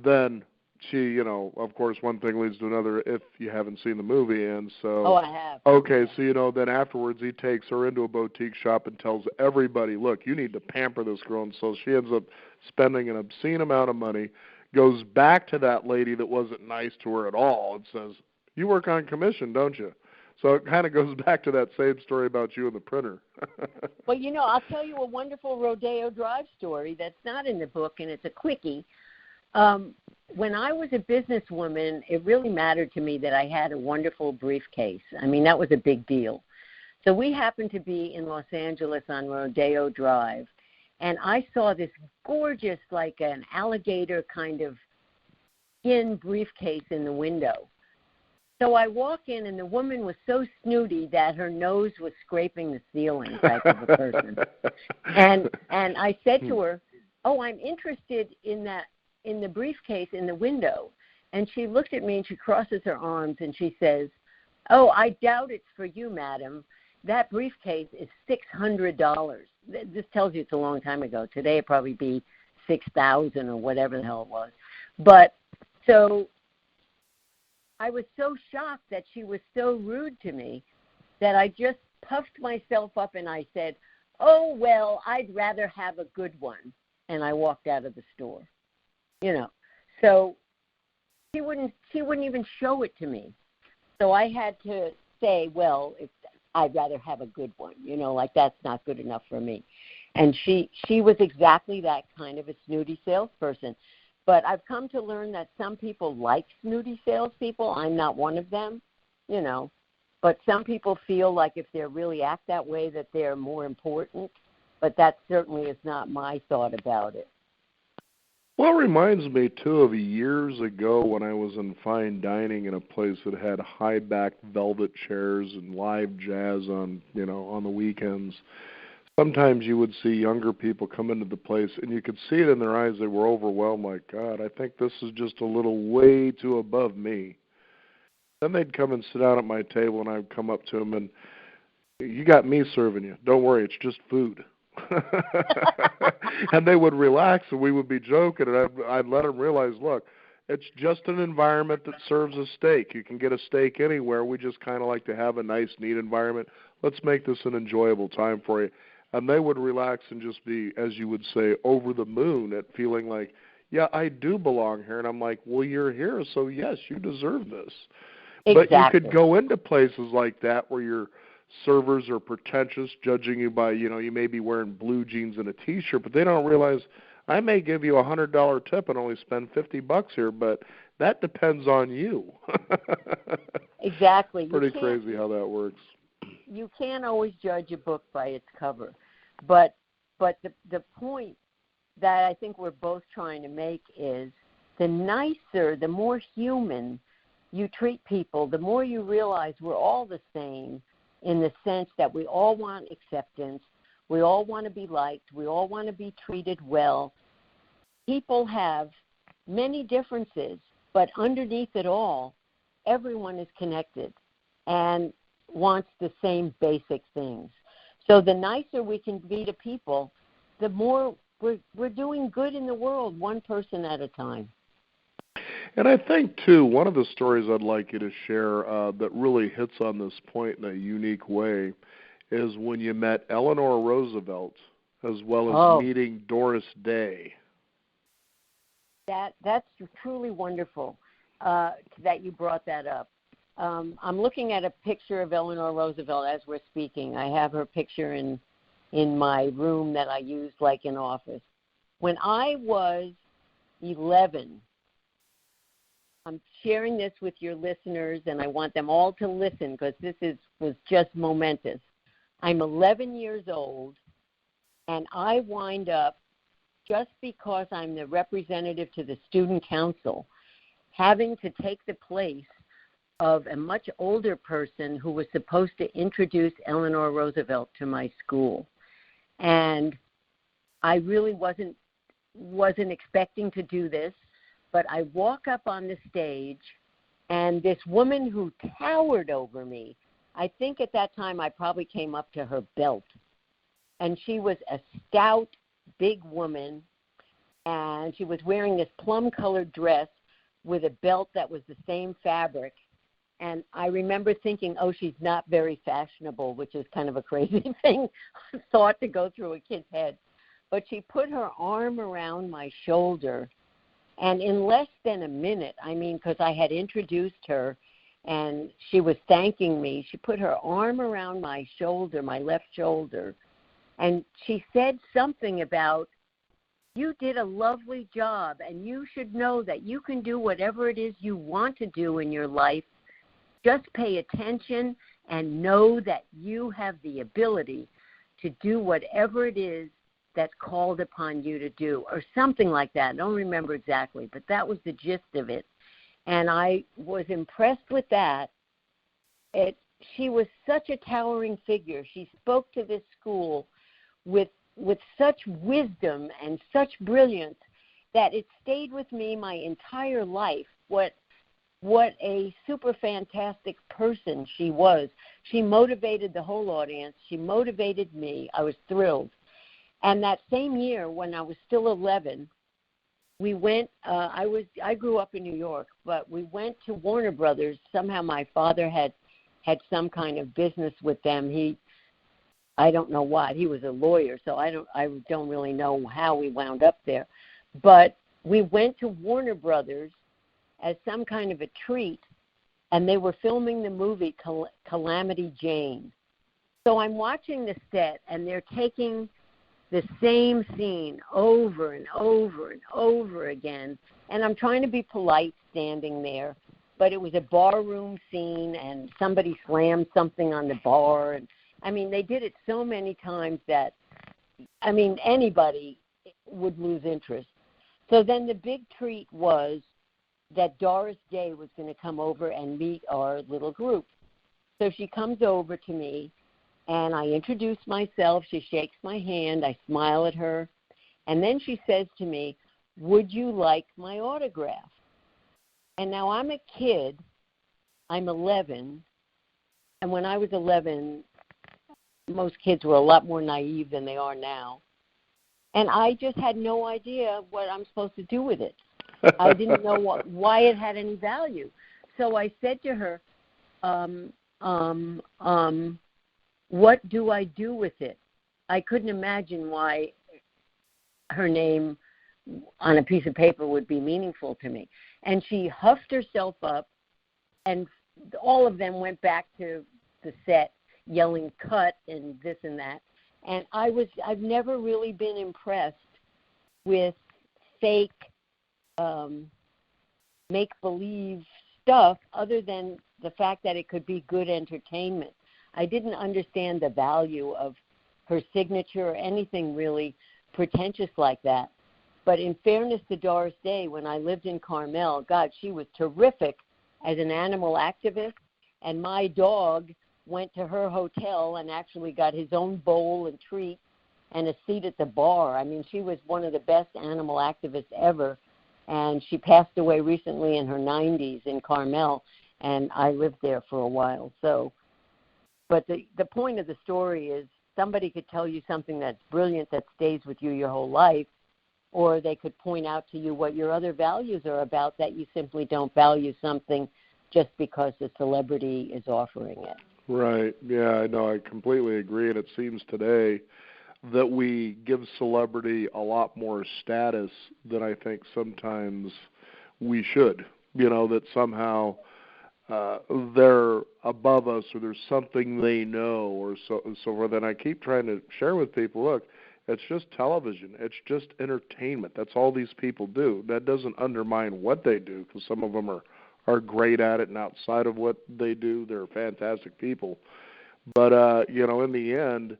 then she, you know, of course, one thing leads to another if you haven't seen the movie. And so, oh, I have. Okay, so, you know, then afterwards he takes her into a boutique shop and tells everybody, look, you need to pamper this girl. And so she ends up spending an obscene amount of money, goes back to that lady that wasn't nice to her at all and says, you work on commission, don't you? So it kind of goes back to that same story about you and the printer. Well, you know, I'll tell you a wonderful Rodeo Drive story that's not in the book, and it's a quickie. When I was a businesswoman, it really mattered to me that I had a wonderful briefcase. I mean, that was a big deal. So we happened to be in Los Angeles on Rodeo Drive, and I saw this gorgeous, like an alligator kind of skin briefcase in the window. So I walk in, and the woman was so snooty that her nose was scraping the ceiling, type of a person. And I said to her, oh, I'm interested in the briefcase in the window. And she looked at me, and she crosses her arms, and she says, oh, I doubt it's for you, madam. That briefcase is $600. This tells you it's a long time ago. Today it'd probably be $6,000 or whatever the hell it was. But so I was so shocked that she was so rude to me that I just puffed myself up and I said, oh, well, I'd rather have a good one. And I walked out of the store, you know. So she wouldn't even show it to me. So I had to say, well, I'd rather have a good one, you know, like that's not good enough for me. And she was exactly that kind of a snooty salesperson. But I've come to learn that some people like snooty salespeople. I'm not one of them, you know. But some people feel like if they really act that way that they're more important. But that certainly is not my thought about it. Well, it reminds me, too, of years ago when I was in fine dining in a place that had high-back velvet chairs and live jazz on, you know, on the weekends. Sometimes you would see younger people come into the place, and you could see it in their eyes. They were overwhelmed, like, God, I think this is just a little way too above me. Then they'd come and sit down at my table, and I'd come up to them and, you got me serving you. Don't worry, it's just food. And they would relax, and we would be joking, and I'd let them realize, look, it's just an environment that serves a steak. You can get a steak anywhere. We just kind of like to have a nice, neat environment. Let's make this an enjoyable time for you. And they would relax and just be, as you would say, over the moon at feeling like, yeah, I do belong here. And I'm like, well, you're here, so yes, you deserve this. Exactly. But you could go into places like that where your servers are pretentious, judging you by, you may be wearing blue jeans and a T-shirt, but they don't realize I may give you $100 tip and only spend $50 here, but that depends on you. Exactly. Pretty crazy how that works. You can't always judge a book by its cover, but the point that I think we're both trying to make is the nicer, the more human you treat people, the more you realize we're all the same in the sense that we all want acceptance, we all want to be liked, we all want to be treated well. People have many differences, but underneath it all, everyone is connected and wants the same basic things. So the nicer we can be to people, the more we're doing good in the world, one person at a time. And I think, too, one of the stories I'd like you to share that really hits on this point in a unique way is when you met Eleanor Roosevelt as well as meeting Doris Day. That's truly wonderful that you brought that up. I'm looking at a picture of Eleanor Roosevelt as we're speaking. I have her picture in my room that I use like an office. When I was 11, I'm sharing this with your listeners, and I want them all to listen because this was just momentous. I'm 11 years old, and I wind up, just because I'm the representative to the student council, having to take the place of a much older person who was supposed to introduce Eleanor Roosevelt to my school. And I really wasn't expecting to do this, but I walk up on the stage, and this woman who towered over me, I think at that time I probably came up to her belt, and she was a stout, big woman, and she was wearing this plum-colored dress with a belt that was the same fabric. And I remember thinking, oh, she's not very fashionable, which is kind of a crazy thought to go through a kid's head. But she put her arm around my shoulder, and in less than a minute, because I had introduced her and she was thanking me, she put her arm around my shoulder, my left shoulder, and she said something about, you did a lovely job, and you should know that you can do whatever it is you want to do in your life. Just pay attention and know that you have the ability to do whatever it is that's called upon you to do, or something like that. I don't remember exactly, but that was the gist of it. And I was impressed with that. She was such a towering figure. She spoke to this school with such wisdom and such brilliance that it stayed with me my entire life. What a super fantastic person she was. She motivated the whole audience. She motivated me. I was thrilled. And that same year, when I was still 11, we went, I grew up in New York, but we went to Warner Brothers. Somehow my father had some kind of business with them. I don't know what. He was a lawyer, so I don't really know how we wound up there. But we went to Warner Brothers as some kind of a treat, and they were filming the movie Calamity Jane. So I'm watching the set, and they're taking the same scene over and over and over again, and I'm trying to be polite standing there, but it was a barroom scene, and somebody slammed something on the bar, and they did it so many times that, anybody would lose interest. So then the big treat was that Doris Day was going to come over and meet our little group. So she comes over to me, and I introduce myself. She shakes my hand. I smile at her. And then she says to me, would you like my autograph? And now I'm a kid, I'm 11, and when I was 11, most kids were a lot more naive than they are now. And I just had no idea what I'm supposed to do with it. I didn't know why it had any value. So I said to her, what do I do with it? I couldn't imagine why her name on a piece of paper would be meaningful to me. And she huffed herself up, and all of them went back to the set yelling cut and this and that. And I've never really been impressed with fake make-believe stuff other than the fact that it could be good entertainment. I didn't understand the value of her signature or anything really pretentious like that. But in fairness to Doris Day, when I lived in Carmel, God, she was terrific as an animal activist. And my dog went to her hotel and actually got his own bowl and treat and a seat at the bar. I mean, she was one of the best animal activists ever. And she passed away recently in her 90s in Carmel, and I lived there for a while. So, but the point of the story is somebody could tell you something that's brilliant that stays with you your whole life, or they could point out to you what your other values are about, that you simply don't value something just because the celebrity is offering it. Right. Yeah, I know. I completely agree. And it seems today that we give celebrity a lot more status than I think sometimes we should. You know, that somehow they're above us, or there's something they know, or so forth. And I keep trying to share with people, look, it's just television. It's just entertainment. That's all these people do. That doesn't undermine what they do, because some of them are great at it, and outside of what they do, they're fantastic people. But, you know, in the end,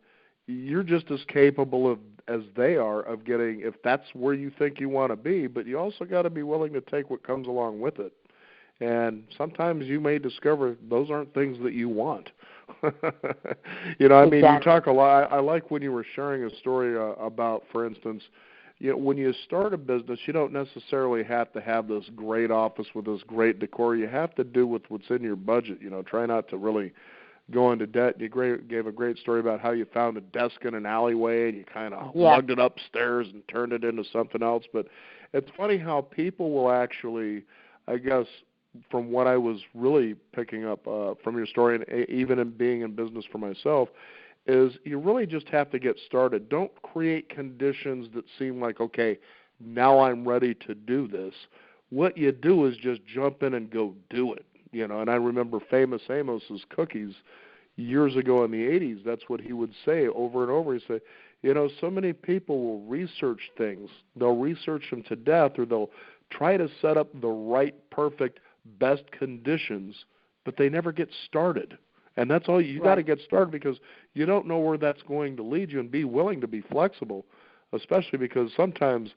you're just as capable as they are of getting, if that's where you think you want to be, but you also got to be willing to take what comes along with it. And sometimes you may discover those aren't things that you want. You know, I mean, you talk a lot. I like when you were sharing a story about, for instance, you know, when you start a business, you don't necessarily have to have this great office with this great decor. You have to do with what's in your budget. You know, try not to really go into debt. You gave a great story about how you found a desk in an alleyway and you kind of lugged it upstairs and turned it into something else. But it's funny how people will actually, I guess, from what I was really picking up from your story, and even in being in business for myself, is you really just have to get started. Don't create conditions that seem like, okay, now I'm ready to do this. What you do is just jump in and go do it. You know, and I remember Famous Amos's cookies years ago in the 80s. That's what he would say over and over. He'd say, you know, so many people will research things. They'll research them to death, or they'll try to set up the right, perfect, best conditions, but they never get started. And that's all you got to get started, because you don't know where that's going to lead you, and be willing to be flexible, especially because sometimes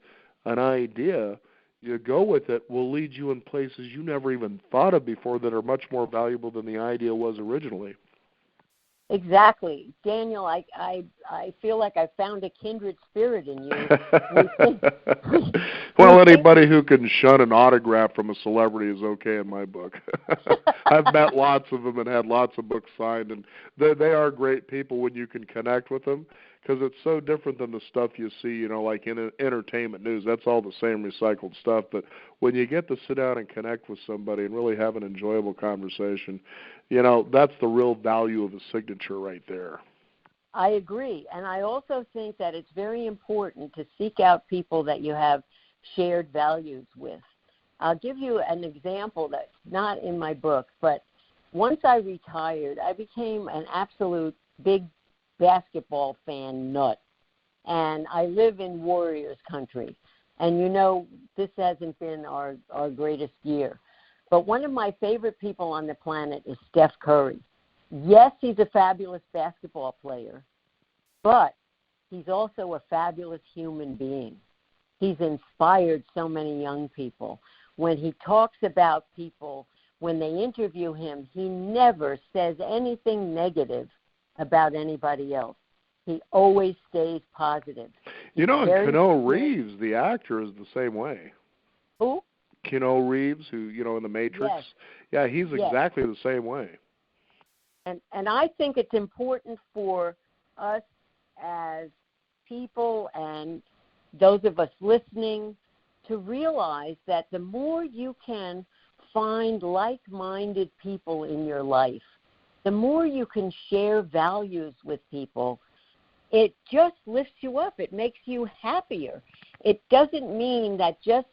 an idea, you go with it, will lead you in places you never even thought of before that are much more valuable than the idea was originally. Exactly. Daniel, I feel like I found a kindred spirit in you. Well, anybody who can shun an autograph from a celebrity is okay in my book. I've met lots of them and had lots of books signed, and they are great people when you can connect with them, because it's so different than the stuff you see, you know, like in entertainment news. That's all the same recycled stuff. But when you get to sit down and connect with somebody and really have an enjoyable conversation, you know, that's the real value of a signature right there. I agree. And I also think that it's very important to seek out people that you have shared values with. I'll give you an example that's not in my book, but once I retired, I became an absolute big basketball fan nut. And I live in Warriors country. And, you know, this hasn't been our greatest year. But one of my favorite people on the planet is Steph Curry. Yes, he's a fabulous basketball player, but he's also a fabulous human being. He's inspired so many young people. When he talks about people, when they interview him, he never says anything negative about anybody else. He always stays positive. You know, Keanu Reeves, the actor, is the same way. Who? Keanu Reeves, who, in The Matrix. Yes. Yeah, he's Yes. exactly the same way. And I think it's important for us as people and those of us listening to realize that the more you can find like-minded people in your life, the more you can share values with people, it just lifts you up. It makes you happier. It doesn't mean that just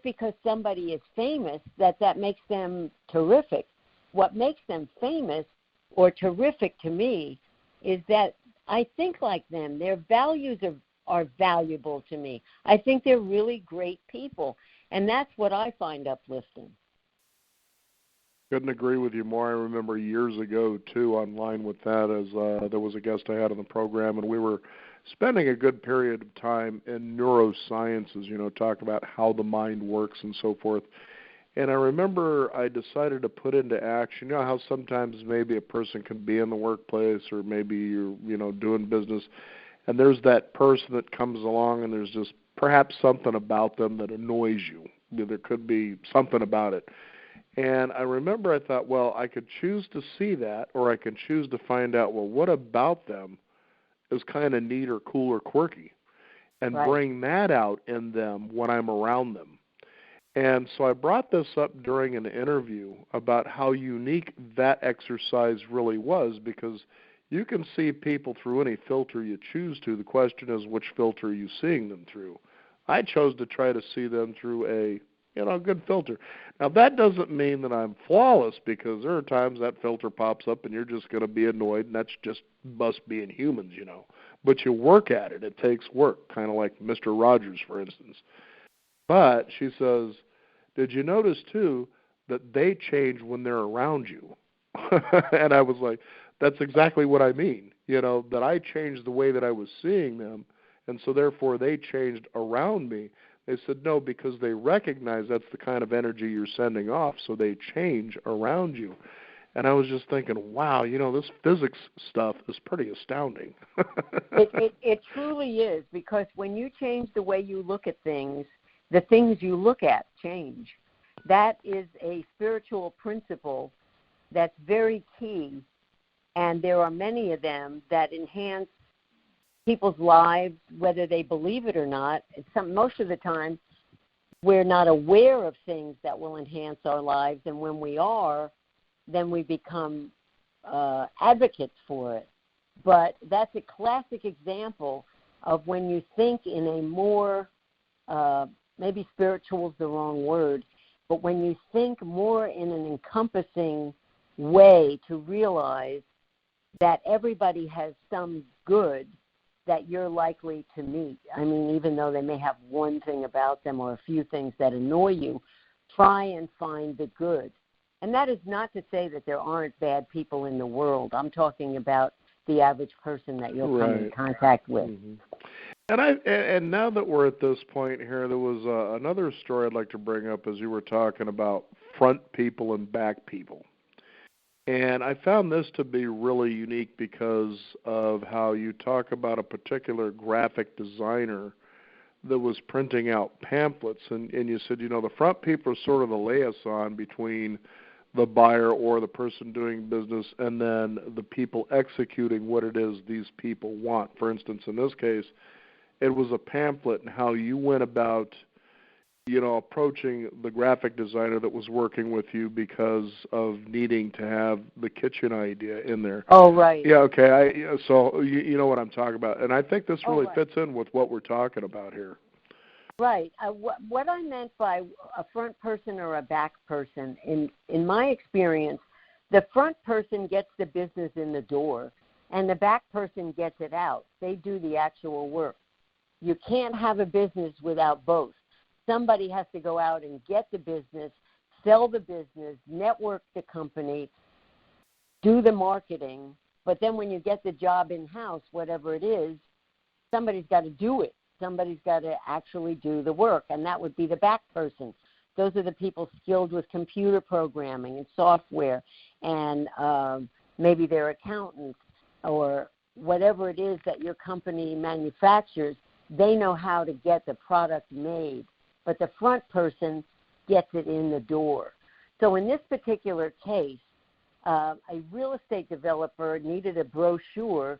because somebody is famous that makes them terrific. What makes them famous or terrific to me is that I think like them. Their values are valuable to me. I think they're really great people, and that's what I find uplifting. Couldn't agree with you more. I remember years ago, too, online with that, as there was a guest I had on the program, and we were spending a good period of time in neurosciences, talking about how the mind works and so forth. And I remember I decided to put into action, how sometimes maybe a person can be in the workplace or maybe you're, doing business, and there's that person that comes along and there's just perhaps something about them that annoys you. There could be something about it. And I remember I thought, well, I could choose to see that, or I could choose to find out, well, what about them is kind of neat or cool or quirky, and Right. bring that out in them when I'm around them. And so I brought this up during an interview about how unique that exercise really was, because you can see people through any filter you choose to. The question is, which filter are you seeing them through? I chose to try to see them through a good filter. Now, that doesn't mean that I'm flawless, because there are times that filter pops up and you're just going to be annoyed, and that's just us being humans, But you work at it. It takes work, kind of like Mr. Rogers, for instance. But she says, did you notice, too, that they change when they're around you? And I was like, that's exactly what I mean, that I changed the way that I was seeing them, and so therefore they changed around me. They said, no, because they recognize that's the kind of energy you're sending off, so they change around you. And I was just thinking, wow, this physics stuff is pretty astounding. It truly is, because when you change the way you look at things, the things you look at change. That is a spiritual principle that's very key, and there are many of them that enhance people's lives, whether they believe it or not. Most of the time, we're not aware of things that will enhance our lives, and when we are, then we become advocates for it. But that's a classic example of when you think in a more, maybe spiritual is the wrong word, but when you think more in an encompassing way to realize that everybody has some good that you're likely to meet. I mean, even though they may have one thing about them or a few things that annoy you, try and find the good. And that is not to say that there aren't bad people in the world. I'm talking about the average person that you'll come in contact with. Mm-hmm. And now that we're at this point here, there was another story I'd like to bring up as you were talking about front people and back people. And I found this to be really unique because of how you talk about a particular graphic designer that was printing out pamphlets. And you said, the front people are sort of the liaison between the buyer or the person doing business and then the people executing what it is these people want. For instance, in this case, it was a pamphlet and how you went about approaching the graphic designer that was working with you because of needing to have the kitchen idea in there. Oh, right. Yeah, okay. So you know what I'm talking about. And I think this really fits in with what we're talking about here. Right. What I meant by a front person or a back person, in my experience, the front person gets the business in the door, and the back person gets it out. They do the actual work. You can't have a business without both. Somebody has to go out and get the business, sell the business, network the company, do the marketing. But then when you get the job in-house, whatever it is, somebody's got to do it. Somebody's got to actually do the work, and that would be the back person. Those are the people skilled with computer programming and software, and maybe they're accountants or whatever it is that your company manufactures. They know how to get the product made. But the front person gets it in the door. So in this particular case, a real estate developer needed a brochure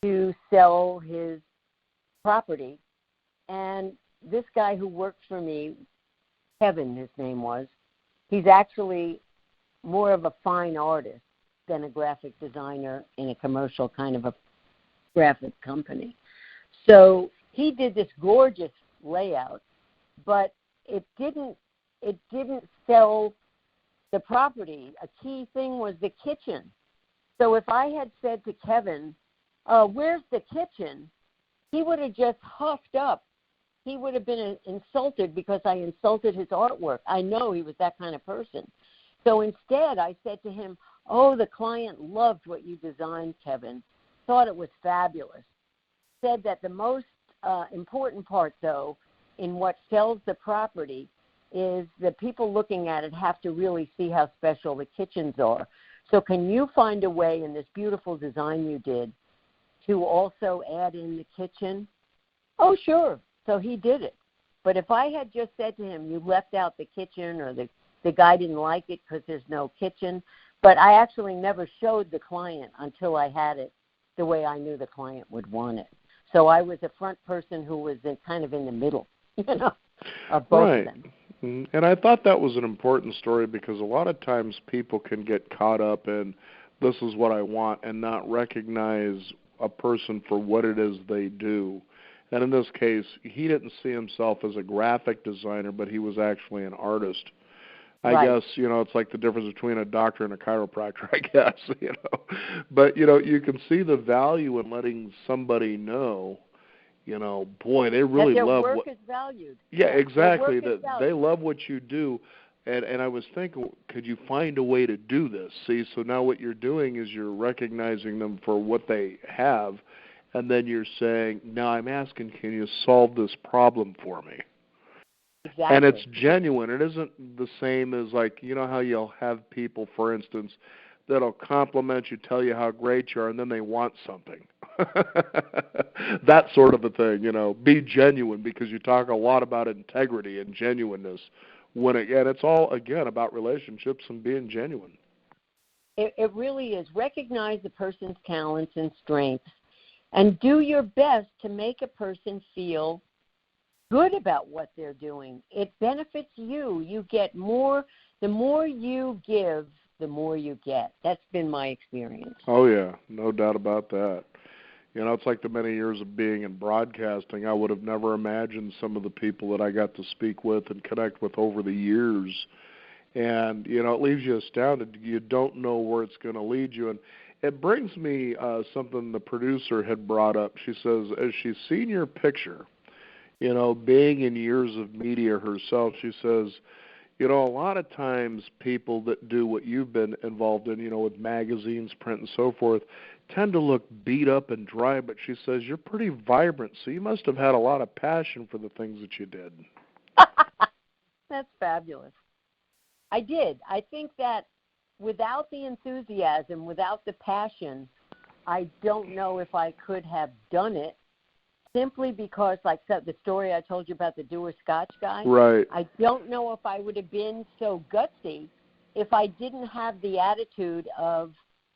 to sell his property, and this guy who worked for me, Kevin, his name was, he's actually more of a fine artist than a graphic designer in a commercial kind of a graphic company. So he did this gorgeous layout, but it didn't sell the property. A key thing was the kitchen. So if I had said to Kevin, where's the kitchen, he would have just huffed up. He would have been insulted because I insulted his artwork. I know he was that kind of person. So instead, I said to him, oh, the client loved what you designed, Kevin, thought it was fabulous. Said that the most important part, though, in what sells the property is the people looking at it have to really see how special the kitchens are. So can you find a way in this beautiful design you did to also add in the kitchen? Oh, sure. So he did it. But if I had just said to him, you left out the kitchen, or the guy didn't like it because there's no kitchen, but I actually never showed the client until I had it the way I knew the client would want it. So I was a front person who was kind of in the middle, of both of them. And I thought that was an important story because a lot of times people can get caught up in this is what I want and not recognize a person for what it is they do. And in this case, he didn't see himself as a graphic designer, but he was actually an artist. I guess, it's like the difference between a doctor and a chiropractor, I guess, But, you can see the value in letting somebody know, boy, they really that love their work is valued. Yeah, exactly. That valued. they love what you do. And I was thinking, could you find a way to do this? See, so now what you're doing is you're recognizing them for what they have, and then you're saying, now I'm asking, can you solve this problem for me? Exactly. And it's genuine. It isn't the same as, like, how you'll have people, for instance, that'll compliment you, tell you how great you are, and then they want something. That sort of a thing, Be genuine, because you talk a lot about integrity and genuineness. And it's all, again, about relationships and being genuine. It really is. Recognize the person's talents and strengths and do your best to make a person feel good about what they're doing. It benefits you. You get more. The more you give, the more you get. That's been my experience. Oh, yeah. No doubt about that. It's like the many years of being in broadcasting. I would have never imagined some of the people that I got to speak with and connect with over the years. And, it leaves you astounded. You don't know where it's going to lead you. And it brings me something the producer had brought up. She says, as she's seen your picture, being in years of media herself, she says, a lot of times people that do what you've been involved in, with magazines, print, and so forth, tend to look beat up and dry, but she says you're pretty vibrant, so you must have had a lot of passion for the things that you did. That's fabulous. I did. I think that without the enthusiasm, without the passion, I don't know if I could have done it, simply because, like the story I told you about the Dewar Scotch guy, right? I don't know if I would have been so gutsy if I didn't have the attitude of,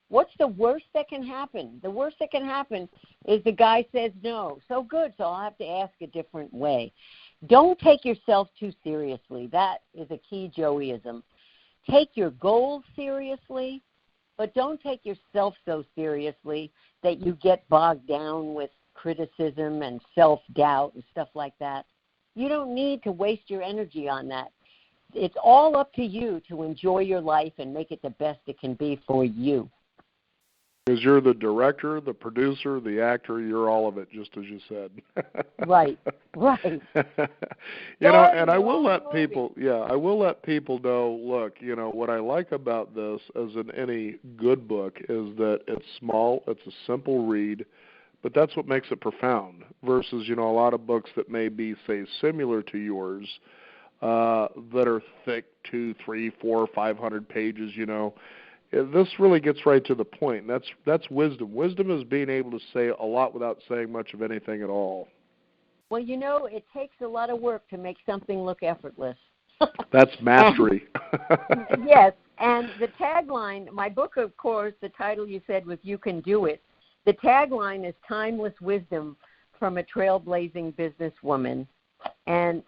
what's the worst that can happen? The worst that can happen is the guy says no. So good, so I'll have to ask a different way. Don't take yourself too seriously. That is a key Joeyism. Take your goals seriously, but don't take yourself so seriously that you get bogged down with criticism and self-doubt and stuff like that. You don't need to waste your energy on that. It's all up to you to enjoy your life and make it the best it can be for you. Because you're the director, the producer, the actor, you're all of it, just as you said. Right. And I will let people, know, look, what I like about this, as in any good book, is that it's small, it's a simple read, but that's what makes it profound, versus, a lot of books that may be, say, similar to yours, that are thick, 200, 300, 400, 500 pages, This really gets right to the point. That's wisdom. Wisdom is being able to say a lot without saying much of anything at all. Well, it takes a lot of work to make something look effortless. That's mastery. Yes, and the tagline, my book, of course, the title you said was You Can Do It. The tagline is Timeless Wisdom from a Trailblazing Businesswoman. And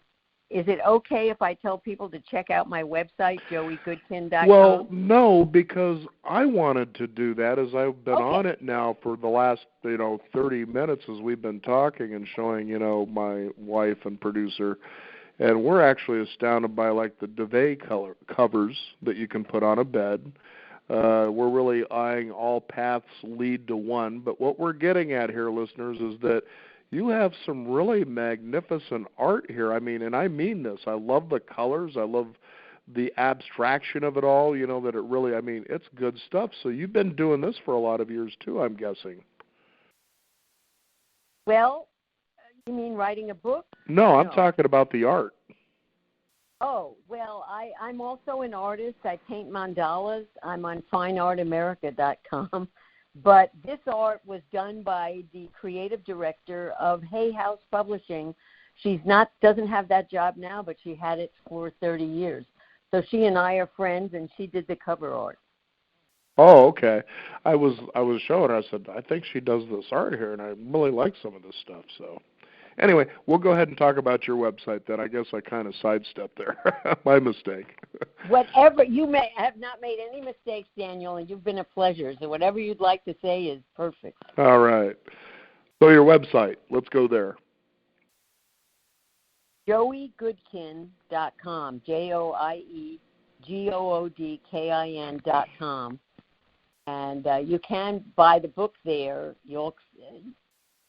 is it okay if I tell people to check out my website, joeygoodkin.com? Well, no, because I wanted to do that as I've been on it now for the last, 30 minutes as we've been talking and showing, my wife and producer. And we're actually astounded by, like, the duvet covers that you can put on a bed. We're really eyeing all paths lead to one. But what we're getting at here, listeners, is that you have some really magnificent art here. I mean, and I mean this. I love the colors. I love the abstraction of it all, that it really, it's good stuff. So you've been doing this for a lot of years, too, I'm guessing. Well, you mean writing a book? No, I'm talking about the art. Oh, well, I'm also an artist. I paint mandalas. I'm on fineartamerica.com. But this art was done by the creative director of Hay House Publishing. She's doesn't have that job now, but she had it for 30 years. So she and I are friends, and she did the cover art. Oh, okay. I was showing her. I said, I think she does this art here, and I really like some of this stuff. So, anyway, we'll go ahead and talk about your website then. I guess I kind of sidestepped there. My mistake. Whatever. You have not made any mistakes, Daniel, and you've been a pleasure. So whatever you'd like to say is perfect. All right. So your website, let's go there. JoeyGoodkin.com, JoeyGoodkin.com. And you can buy the book there. Do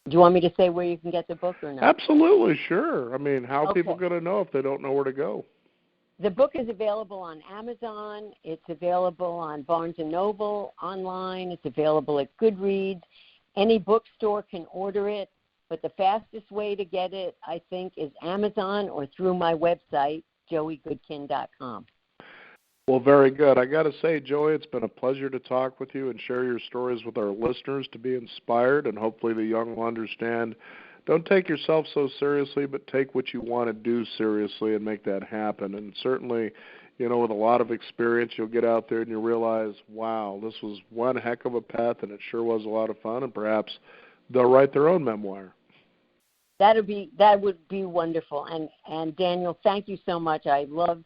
you want me to say where you can get the book or not? Absolutely, sure. How are people going to know if they don't know where to go? The book is available on Amazon. It's available on Barnes & Noble online. It's available at Goodreads. Any bookstore can order it, but the fastest way to get it, I think, is Amazon or through my website, JoeyGoodkin.com. Well, very good. I got to say, Joey, it's been a pleasure to talk with you and share your stories with our listeners to be inspired, and hopefully the young will understand. Don't take yourself so seriously, but take what you want to do seriously and make that happen. And certainly, with a lot of experience, you'll get out there and you'll realize, wow, this was one heck of a path, and it sure was a lot of fun, and perhaps they'll write their own memoir. That would be wonderful. And Daniel, thank you so much. I loved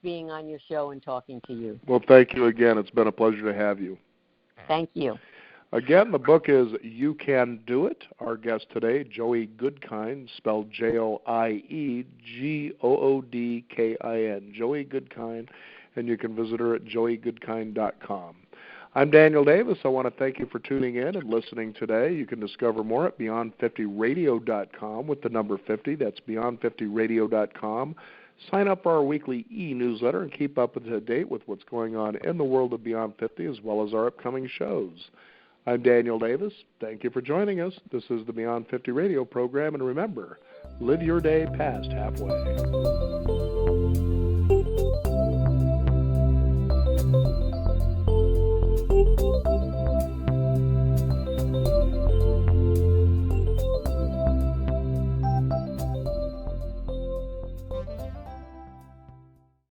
being on your show and talking to you. Well, thank you again. It's been a pleasure to have you. Thank you. Again, the book is You Can Do It. Our guest today, Joey Goodkin, spelled JoeyGoodkin, Joey Goodkin, and you can visit her at joeygoodkin.com. I'm Daniel Davis. I want to thank you for tuning in and listening today. You can discover more at beyond50radio.com with the number 50. That's beyond50radio.com. Sign up for our weekly e-newsletter and keep up to date with what's going on in the world of Beyond 50 as well as our upcoming shows. I'm Daniel Davis. Thank you for joining us. This is the Beyond 50 radio program, and remember, live your day past halfway.